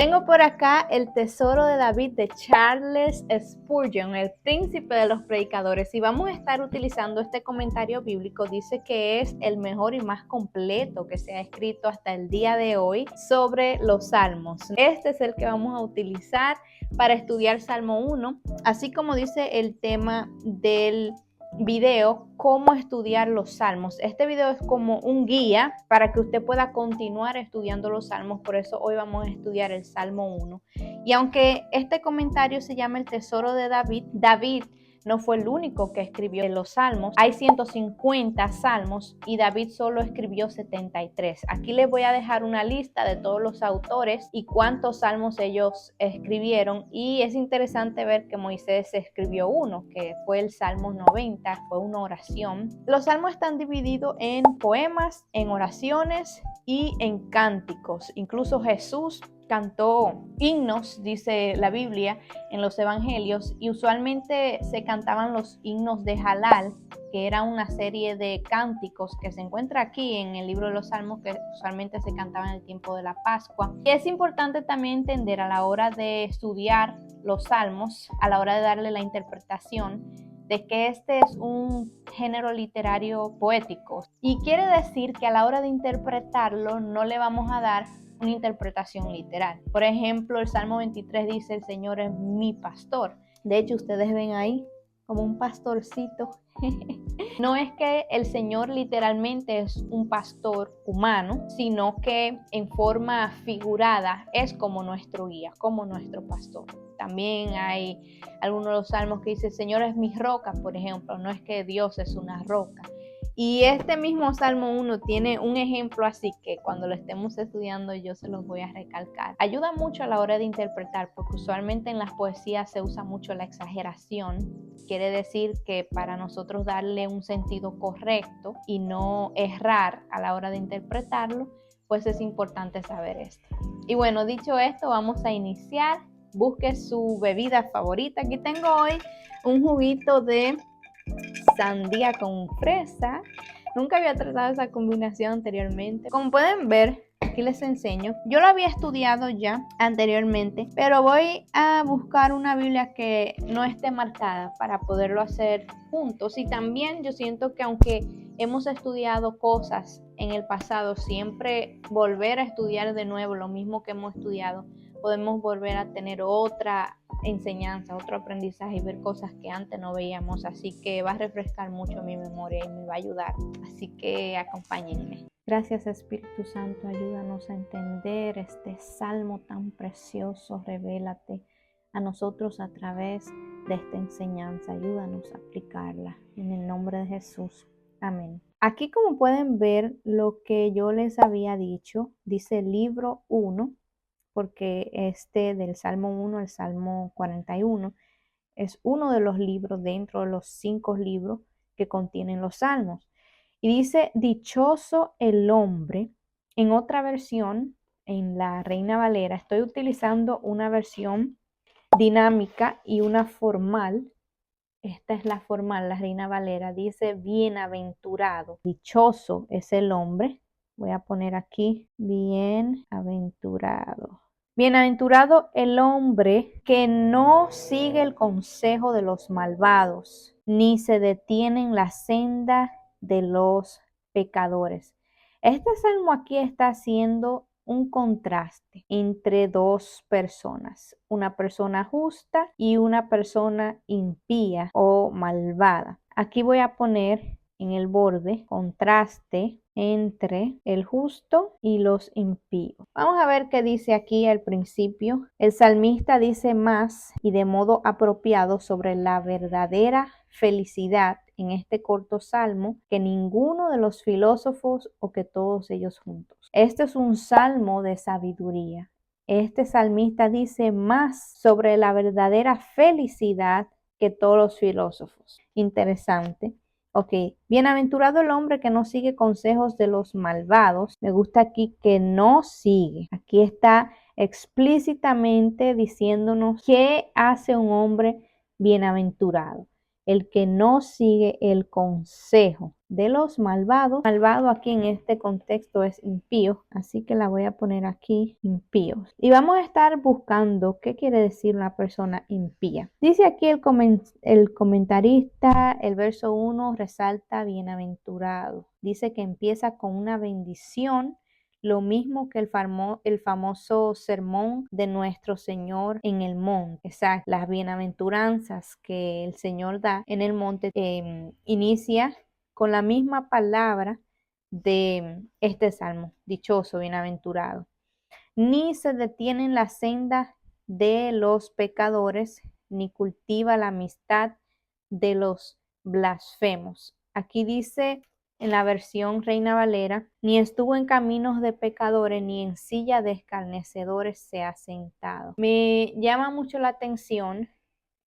Tengo por acá El Tesoro de David de Charles Spurgeon, el príncipe de los predicadores, y vamos a estar utilizando este comentario bíblico. Dice que es el mejor y más completo que se ha escrito hasta el día de hoy sobre los salmos. Este es el que vamos a utilizar para estudiar Salmo 1, así como dice el tema del video, cómo estudiar los salmos. Este video es como un guía para que usted pueda continuar estudiando los salmos. Por eso hoy vamos a estudiar el Salmo 1. Y aunque este comentario se llama El Tesoro de David, David no fue el único que escribió los salmos. Hay 150 salmos y David solo escribió 73. Aquí les voy a dejar una lista de todos los autores y cuántos salmos ellos escribieron. Y es interesante ver que Moisés escribió uno, que fue el Salmo 90, fue una oración. Los salmos están divididos en poemas, en oraciones y en cánticos. Incluso Jesús cantó himnos, dice la Biblia, en los evangelios, y usualmente se cantaban los himnos de Jalal, que era una serie de cánticos que se encuentra aquí en el libro de los Salmos, que usualmente se cantaba en el tiempo de la Pascua. Y es importante también entender a la hora de estudiar los salmos, a la hora de darle la interpretación, de que este es un género literario poético. Y quiere decir que a la hora de interpretarlo no le vamos a dar una interpretación literal. Por ejemplo, el Salmo 23 dice: el Señor es mi pastor. De hecho, ustedes ven ahí como un pastorcito. No es que el Señor literalmente es un pastor humano, sino que en forma figurada es como nuestro guía, como nuestro pastor. También hay algunos de los salmos que dice: el Señor es mi roca, por ejemplo. No es que Dios es una roca. Y este mismo Salmo 1 tiene un ejemplo así que cuando lo estemos estudiando yo se los voy a recalcar. Ayuda mucho a la hora de interpretar, porque usualmente en las poesías se usa mucho la exageración. Quiere decir que para nosotros darle un sentido correcto y no errar a la hora de interpretarlo, pues es importante saber esto. Y bueno, dicho esto, vamos a iniciar. Busque su bebida favorita. Aquí tengo hoy un juguito de sandía con fresa. Nunca había tratado esa combinación anteriormente. Como pueden ver, aquí les enseño. Yo lo había estudiado ya anteriormente, pero voy a buscar una Biblia que no esté marcada para poderlo hacer juntos. Y también yo siento que aunque hemos estudiado cosas en el pasado, siempre volver a estudiar de nuevo lo mismo que hemos estudiado, podemos volver a tener otra enseñanza, otro aprendizaje y ver cosas que antes no veíamos. Así que va a refrescar mucho mi memoria y me va a ayudar. Así que acompáñenme. Gracias, Espíritu Santo, ayúdanos a entender este salmo tan precioso. Revélate a nosotros a través de esta enseñanza. Ayúdanos a aplicarla. En el nombre de Jesús. Amén. Aquí, como pueden ver, lo que yo les había dicho, dice libro 1, porque este del Salmo 1 al Salmo 41 es uno de los libros dentro de los 5 libros que contienen los salmos. Y dice: dichoso el hombre. En otra versión, en la Reina Valera, estoy utilizando una versión dinámica y una formal. Esta es la formal, la Reina Valera. Dice: bienaventurado. Dichoso es el hombre. Voy a poner aquí: bienaventurado. Bienaventurado el hombre que no sigue el consejo de los malvados, ni se detiene en la senda de los pecadores. Este salmo aquí está haciendo un contraste entre dos personas, una persona justa y una persona impía o malvada. Aquí voy a poner en el borde contraste entre el justo y los impíos. Vamos a ver qué dice aquí al principio. El salmista dice más y de modo apropiado sobre la verdadera felicidad en este corto salmo que ninguno de los filósofos o que todos ellos juntos. Este es un salmo de sabiduría. Este salmista dice más sobre la verdadera felicidad que todos los filósofos. Interesante. Ok, bienaventurado el hombre que no sigue consejos de los malvados. Me gusta aquí que no sigue. Aquí está explícitamente diciéndonos qué hace un hombre bienaventurado. El que no sigue el consejo de los malvados. Malvado aquí en este contexto es impío, así que la voy a poner aquí, impíos. Y vamos a estar buscando qué quiere decir una persona impía. Dice aquí el comentarista, el verso 1 resalta bienaventurado. Dice que empieza con una bendición, lo mismo que el famoso sermón de nuestro Señor en el monte. Exacto, las bienaventuranzas que el Señor da en el monte inicia con la misma palabra de este salmo, dichoso, bienaventurado. Ni se detiene en la senda de los pecadores, ni cultiva la amistad de los blasfemos. Aquí dice en la versión Reina Valera, ni estuvo en caminos de pecadores, ni en silla de escarnecedores se ha sentado. Me llama mucho la atención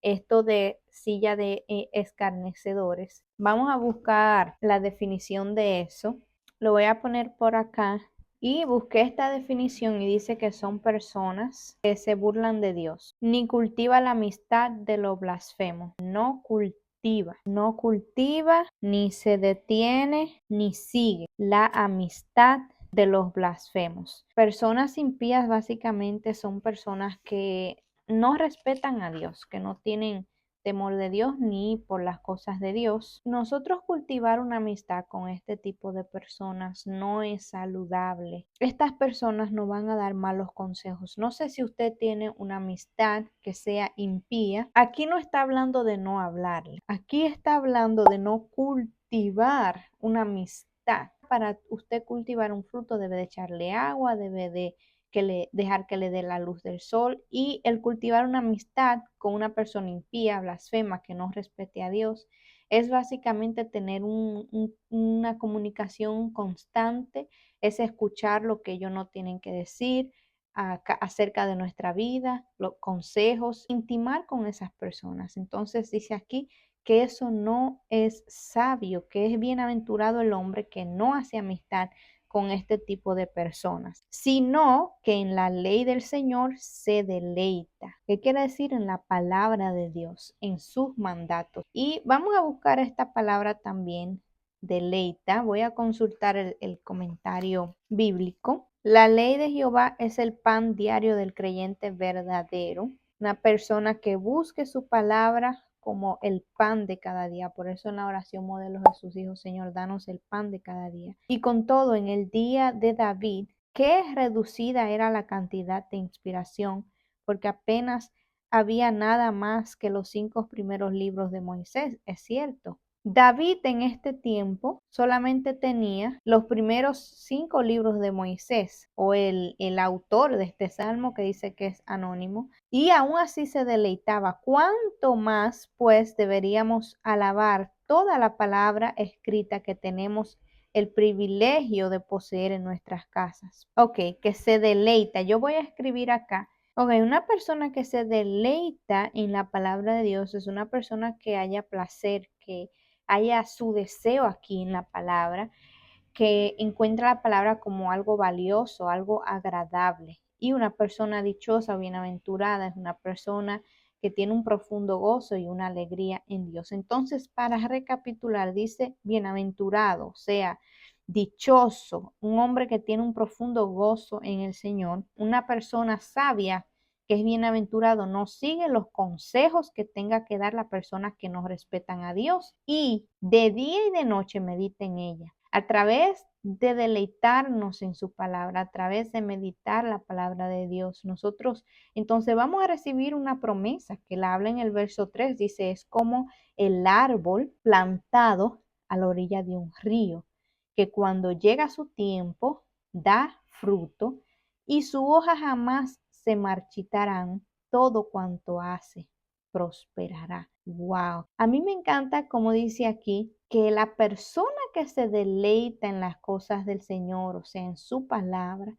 esto de silla de escarnecedores. Vamos a buscar la definición de eso. Lo voy a poner por acá. Y busqué esta definición y dice que son personas que se burlan de Dios. Ni cultiva la amistad de los blasfemos. No cultiva, ni se detiene, ni sigue la amistad de los blasfemos. Personas impías básicamente son personas que no respetan a Dios, que no tienen temor de Dios ni por las cosas de Dios. Nosotros cultivar una amistad con este tipo de personas no es saludable. Estas personas nos van a dar malos consejos. No sé si usted tiene una amistad que sea impía. Aquí no está hablando de no hablarle. Aquí está hablando de no cultivar una amistad. Para usted cultivar un fruto debe de echarle agua, debe de dejar que le dé la luz del sol, y el cultivar una amistad con una persona impía, blasfema, que no respete a Dios, es básicamente tener una comunicación constante, es escuchar lo que ellos no tienen que decir acerca de nuestra vida, los consejos, intimar con esas personas. Entonces dice aquí que eso no es sabio, que es bienaventurado el hombre que no hace amistad con este tipo de personas, sino que en la ley del Señor se deleita. ¿Qué quiere decir? En la palabra de Dios, en sus mandatos. Y vamos a buscar esta palabra también, deleita. Voy a consultar el comentario bíblico. La ley de Jehová es el pan diario del creyente verdadero. Una persona que busque su palabra como el pan de cada día. Por eso en la oración modelo Jesús dijo, Señor, danos el pan de cada día. Y con todo, en el día de David, qué reducida era la cantidad de inspiración, porque apenas había nada más que los 5 primeros libros de Moisés, es cierto. David en este tiempo solamente tenía los primeros 5 libros de Moisés, o el autor de este salmo que dice que es anónimo, y aún así se deleitaba. ¿Cuánto más pues deberíamos alabar toda la palabra escrita que tenemos el privilegio de poseer en nuestras casas? Ok, que se deleita. Yo voy a escribir acá. Ok, una persona que se deleita en la palabra de Dios es una persona que haya placer, que haya su deseo aquí en la palabra, que encuentra la palabra como algo valioso, algo agradable. Y una persona dichosa o bienaventurada es una persona que tiene un profundo gozo y una alegría en Dios. Entonces, para recapitular, dice bienaventurado, o sea, dichoso, un hombre que tiene un profundo gozo en el Señor, una persona sabia que es bienaventurado, no sigue los consejos que tenga que dar la persona que no respetan a Dios, y de día y de noche medita en ella. A través de deleitarnos en su palabra, a través de meditar la palabra de Dios, nosotros entonces vamos a recibir una promesa que la habla en el verso 3, dice, es como el árbol plantado a la orilla de un río, que cuando llega su tiempo da fruto y su hoja jamás se marchitarán, todo cuanto hace prosperará. Wow. A mí me encanta como dice aquí que la persona que se deleita en las cosas del Señor, o sea, en su palabra,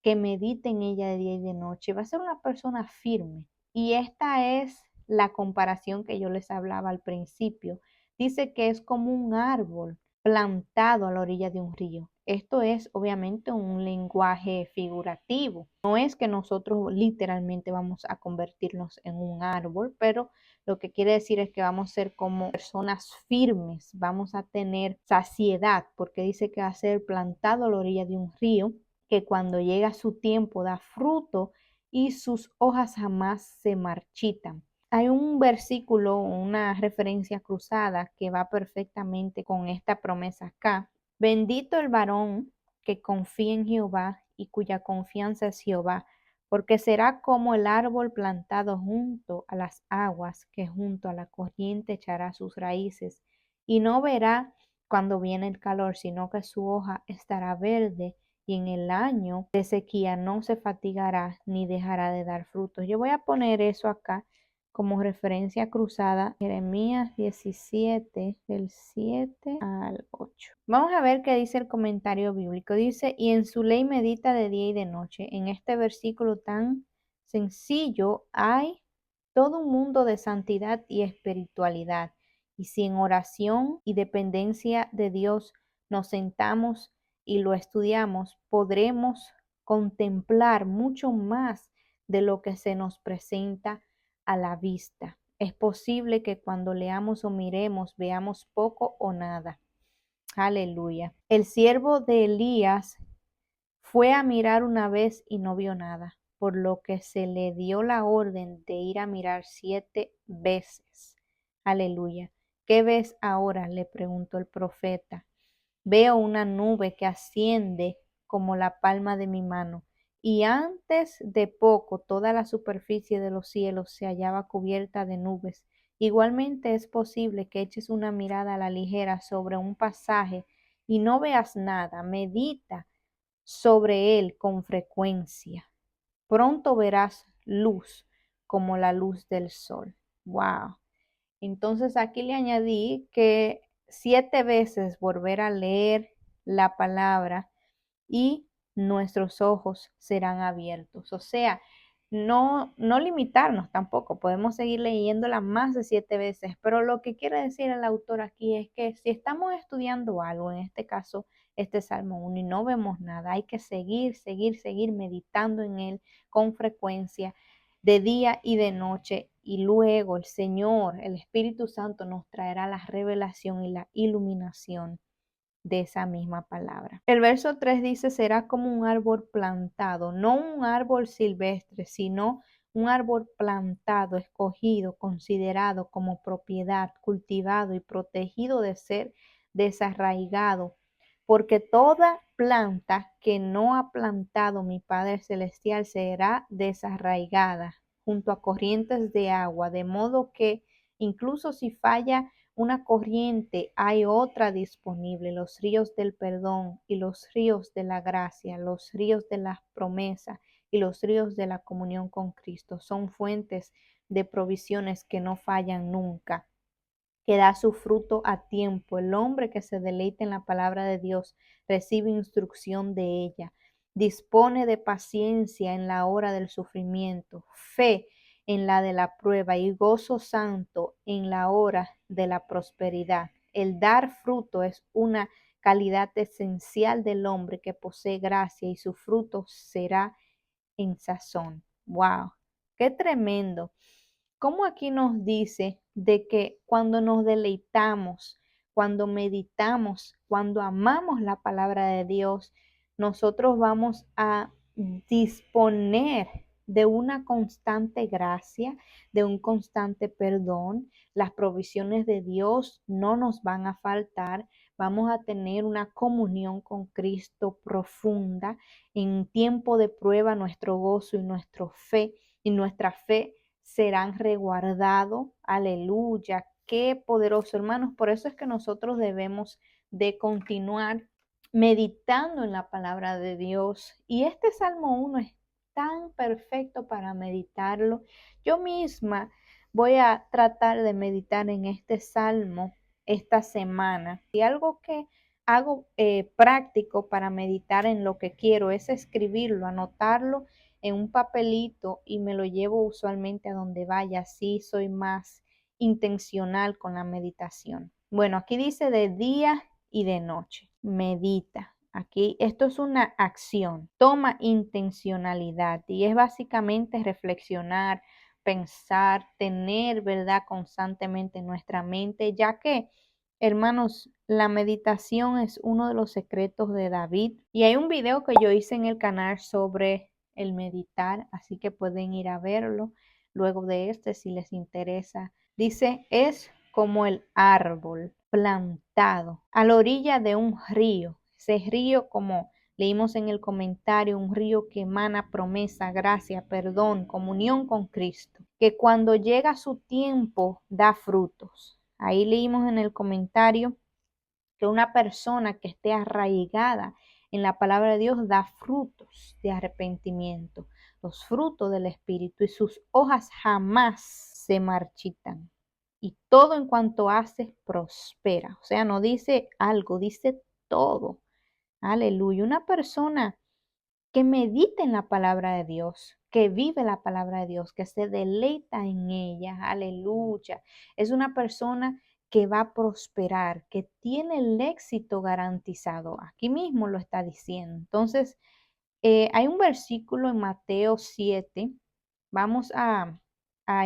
que medita en ella de día y de noche, va a ser una persona firme. Y esta es la comparación que yo les hablaba al principio. Dice que es como un árbol plantado a la orilla de un río. esto es obviamente un lenguaje figurativo. No es que nosotros literalmente vamos a convertirnos en un árbol, pero lo que quiere decir es que vamos a ser como personas firmes, vamos a tener saciedad, porque dice que va a ser plantado a la orilla de un río, que cuando llega su tiempo da fruto y sus hojas jamás se marchitan. Hay un versículo, una referencia cruzada que va perfectamente con esta promesa acá. Bendito el varón que confía en Jehová y cuya confianza es Jehová, porque será como el árbol plantado junto a las aguas, que junto a la corriente echará sus raíces, y no verá cuando viene el calor, sino que su hoja estará verde, y en el año de sequía no se fatigará ni dejará de dar frutos. Yo voy a poner eso acá como referencia cruzada, Jeremías 17, del 7 al 8. Vamos a ver qué dice el comentario bíblico. Dice, y en su ley medita de día y de noche. En este versículo tan sencillo hay todo un mundo de santidad y espiritualidad. Y si en oración y dependencia de Dios nos sentamos y lo estudiamos, podremos contemplar mucho más de lo que se nos presenta a la vista. Es posible que cuando leamos o miremos veamos poco o nada. Aleluya. El siervo de Elías fue a mirar una vez y no vio nada, por lo que se le dio la orden de ir a mirar 7 veces. Aleluya. ¿Qué ves ahora?, le preguntó el profeta. Veo una nube que asciende como la palma de mi mano, y antes de poco toda la superficie de los cielos se hallaba cubierta de nubes. Igualmente es posible que eches una mirada a la ligera sobre un pasaje y no veas nada. Medita sobre él con frecuencia. Pronto verás luz como la luz del sol. Wow. Entonces aquí le añadí que 7 veces volver a leer la palabra y nuestros ojos serán abiertos. O sea, no limitarnos tampoco, podemos seguir leyéndola más de 7 veces, pero lo que quiere decir el autor aquí es que si estamos estudiando algo, en este caso este Salmo 1, y no vemos nada, hay que seguir meditando en él con frecuencia, de día y de noche, y luego el Señor, el Espíritu Santo, nos traerá la revelación y la iluminación de esa misma palabra. El verso 3 dice, será como un árbol plantado, no un árbol silvestre, sino un árbol plantado, escogido, considerado como propiedad, cultivado y protegido de ser desarraigado, porque toda planta que no ha plantado mi Padre Celestial será desarraigada junto a corrientes de agua, de modo que incluso si falla una corriente, hay otra disponible, los ríos del perdón y los ríos de la gracia, los ríos de la promesa y los ríos de la comunión con Cristo. Son fuentes de provisiones que no fallan nunca, que da su fruto a tiempo. El hombre que se deleita en la palabra de Dios recibe instrucción de ella, dispone de paciencia en la hora del sufrimiento, fe en la de la prueba y gozo santo en la hora de la prosperidad. El dar fruto es una calidad esencial del hombre que posee gracia y su fruto será en sazón. ¡Wow! ¡Qué tremendo! Como aquí nos dice de que cuando nos deleitamos, cuando meditamos, cuando amamos la palabra de Dios, nosotros vamos a disponer de una constante gracia, de un constante perdón. Las provisiones de Dios no nos van a faltar. Vamos a tener una comunión con Cristo profunda. En tiempo de prueba, nuestro gozo y nuestra fe serán resguardados. Aleluya, qué poderoso, hermanos. Por eso es que nosotros debemos de continuar meditando en la palabra de Dios. Y este Salmo 1 es tan perfecto para meditarlo. Yo misma voy a tratar de meditar en este Salmo esta semana. Y algo que hago práctico para meditar en lo que quiero es escribirlo, anotarlo en un papelito y me lo llevo usualmente a donde vaya, así soy más intencional con la meditación. Bueno, aquí dice de día y de noche, medita. Aquí esto es una acción, toma intencionalidad y es básicamente reflexionar, pensar, tener verdad constantemente en nuestra mente, ya que, hermanos, la meditación es uno de los secretos de David. Y hay un video que yo hice en el canal sobre el meditar, así que pueden ir a verlo luego de este si les interesa. Dice, es como el árbol plantado a la orilla de un río. Ese río, como leímos en el comentario, un río que emana promesa, gracia, perdón, comunión con Cristo, que cuando llega su tiempo da frutos. Ahí leímos en el comentario que una persona que esté arraigada en la palabra de Dios da frutos de arrepentimiento, los frutos del Espíritu, y sus hojas jamás se marchitan. Y todo en cuanto hace prospera. O sea, no dice algo, dice todo. Aleluya. Una persona que medita en la palabra de Dios, que vive la palabra de Dios, que se deleita en ella, aleluya. Es una persona que va a prosperar, que tiene el éxito garantizado. Aquí mismo lo está diciendo. Entonces, hay un versículo en Mateo 7. Vamos a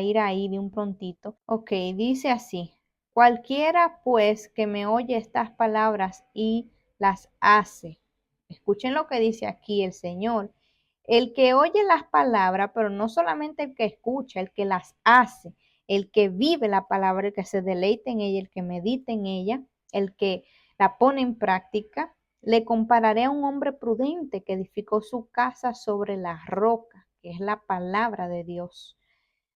ir ahí de un prontito. Ok, dice así. Cualquiera pues que me oye estas palabras y las hace. Escuchen lo que dice aquí el Señor. El que oye las palabras, pero no solamente el que escucha, el que las hace, el que vive la palabra, el que se deleita en ella, el que medita en ella, el que la pone en práctica, le compararé a un hombre prudente que edificó su casa sobre la roca, que es la palabra de Dios.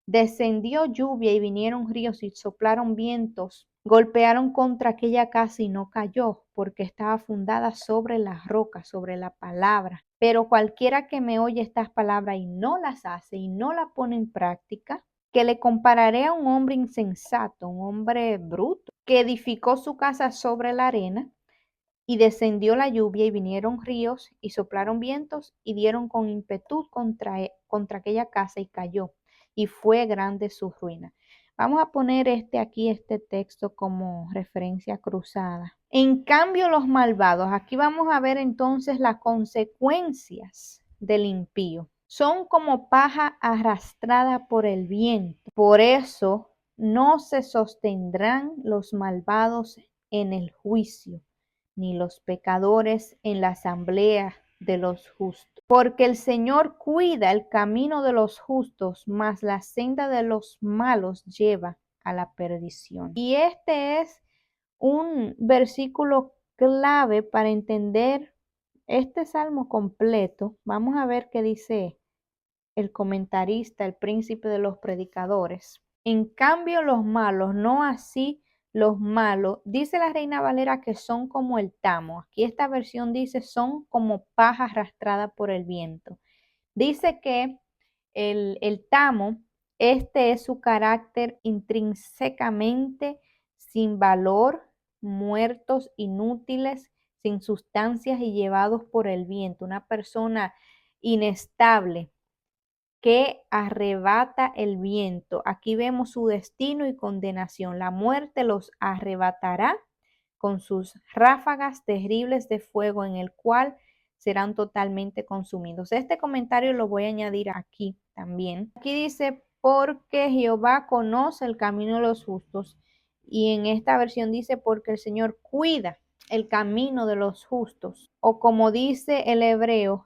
Descendió lluvia y vinieron ríos y soplaron vientos, golpearon contra aquella casa y no cayó, porque estaba fundada sobre la roca, sobre la palabra. Pero cualquiera que me oye estas palabras y no las hace y no las pone en práctica, que le compararé a un hombre insensato, un hombre bruto, que edificó su casa sobre la arena, y descendió la lluvia y vinieron ríos y soplaron vientos y dieron con ímpetu contra aquella casa y cayó, y fue grande su ruina. Vamos a poner este texto como referencia cruzada. En cambio, los malvados, aquí vamos a ver entonces las consecuencias del impío. Son como paja arrastrada por el viento. Por eso no se sostendrán los malvados en el juicio, ni los pecadores en la asamblea de los justos. Porque el Señor cuida el camino de los justos, mas la senda de los malos lleva a la perdición. Y este es un versículo clave para entender este salmo completo. Vamos a ver qué dice el comentarista, el príncipe de los predicadores. En cambio, los malos, no así los malos, dice la Reina Valera que son como el tamo. Aquí esta versión dice son como paja arrastrada por el viento. Dice que el tamo, este es su carácter intrínsecamente sin valor, muertos, inútiles, sin sustancias y llevados por el viento. Una persona inestable que arrebata el viento. Aquí vemos su destino y condenación. La muerte los arrebatará con sus ráfagas terribles de fuego en el cual serán totalmente consumidos. Este comentario lo voy a añadir aquí también. Aquí dice, porque Jehová conoce el camino de los justos. Y en esta versión dice, porque el Señor cuida el camino de los justos. O como dice el hebreo,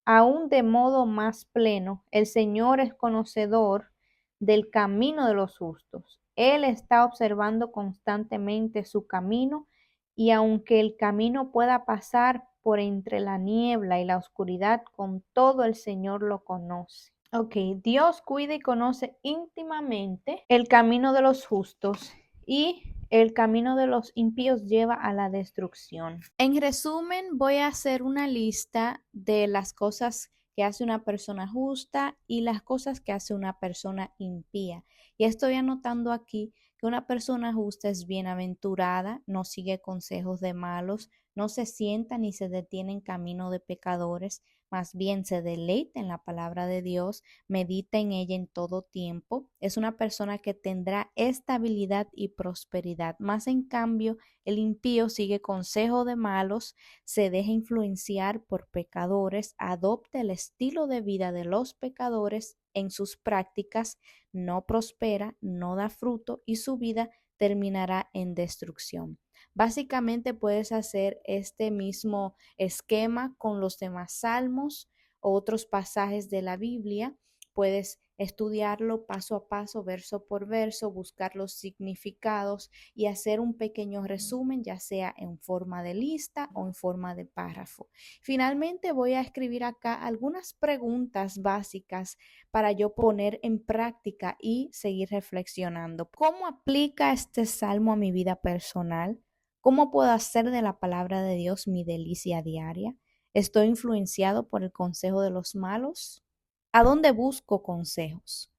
aún de modo más pleno, el Señor es conocedor del camino de los justos. Él está observando constantemente su camino y aunque el camino pueda pasar por entre la niebla y la oscuridad, con todo el Señor lo conoce. Ok, Dios cuida y conoce íntimamente el camino de los justos y el camino de los impíos lleva a la destrucción. En resumen, voy a hacer una lista de las cosas que hace una persona justa y las cosas que hace una persona impía. Y estoy anotando aquí que una persona justa es bienaventurada, no sigue consejos de malos, no se sienta ni se detiene en camino de pecadores, más bien se deleita en la palabra de Dios, medita en ella en todo tiempo. Es una persona que tendrá estabilidad y prosperidad. Más en cambio, el impío sigue consejo de malos, se deja influenciar por pecadores, adopta el estilo de vida de los pecadores en sus prácticas, no prospera, no da fruto y su vida terminará en destrucción. Básicamente puedes hacer este mismo esquema con los demás salmos o otros pasajes de la Biblia. Puedes estudiarlo paso a paso, verso por verso, buscar los significados y hacer un pequeño resumen, ya sea en forma de lista o en forma de párrafo. Finalmente voy a escribir acá algunas preguntas básicas para yo poner en práctica y seguir reflexionando. ¿Cómo aplica este salmo a mi vida personal? ¿Cómo puedo hacer de la palabra de Dios mi delicia diaria? ¿Estoy influenciado por el consejo de los malos? ¿A dónde busco consejos?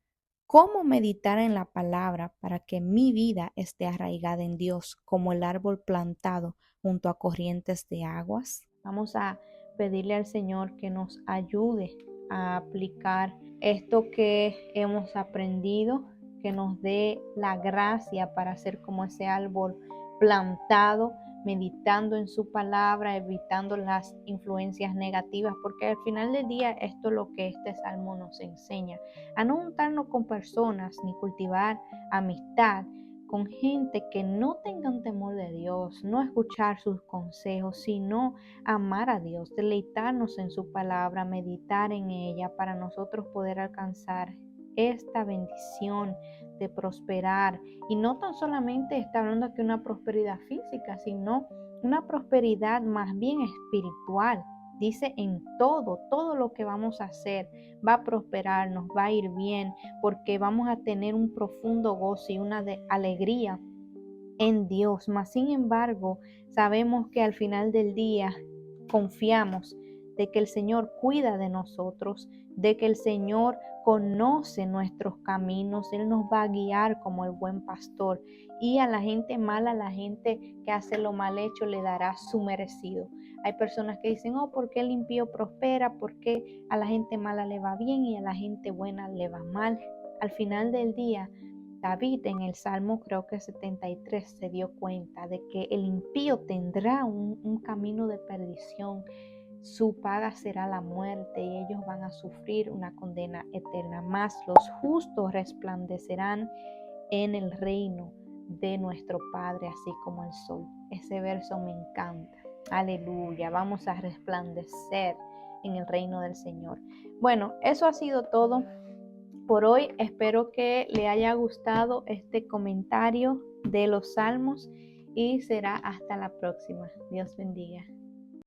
¿Cómo meditar en la palabra para que mi vida esté arraigada en Dios como el árbol plantado junto a corrientes de aguas? Vamos a pedirle al Señor que nos ayude a aplicar esto que hemos aprendido, que nos dé la gracia para ser como ese árbol plantado, meditando en su palabra, evitando las influencias negativas, porque al final del día esto es lo que este salmo nos enseña, a no juntarnos con personas ni cultivar amistad con gente que no tengan temor de Dios, no escuchar sus consejos, sino amar a Dios, deleitarnos en su palabra, meditar en ella para nosotros poder alcanzar esta bendición de prosperar. Y no tan solamente está hablando aquí una prosperidad física, sino una prosperidad más bien espiritual. Dice en todo lo que vamos a hacer va a prosperar, nos va a ir bien, porque vamos a tener un profundo gozo y una alegría en Dios. Mas sin embargo, sabemos que al final del día confiamos de que el Señor cuida de nosotros, de que el Señor conoce nuestros caminos, Él nos va a guiar como el buen pastor, y a la gente mala, a la gente que hace lo mal hecho, le dará su merecido. Hay personas que dicen, oh, ¿por qué el impío prospera? ¿Por qué a la gente mala le va bien y a la gente buena le va mal? Al final del día, David en el Salmo creo que 73 se dio cuenta de que el impío tendrá un camino de perdición, su paga será la muerte y ellos van a sufrir una condena eterna, mas los justos resplandecerán en el reino de nuestro Padre, así como el sol. Ese verso me encanta. Aleluya, vamos a resplandecer en el reino del Señor. Bueno, eso ha sido todo por hoy. Espero que le haya gustado este comentario de los salmos y será hasta la próxima. Dios bendiga.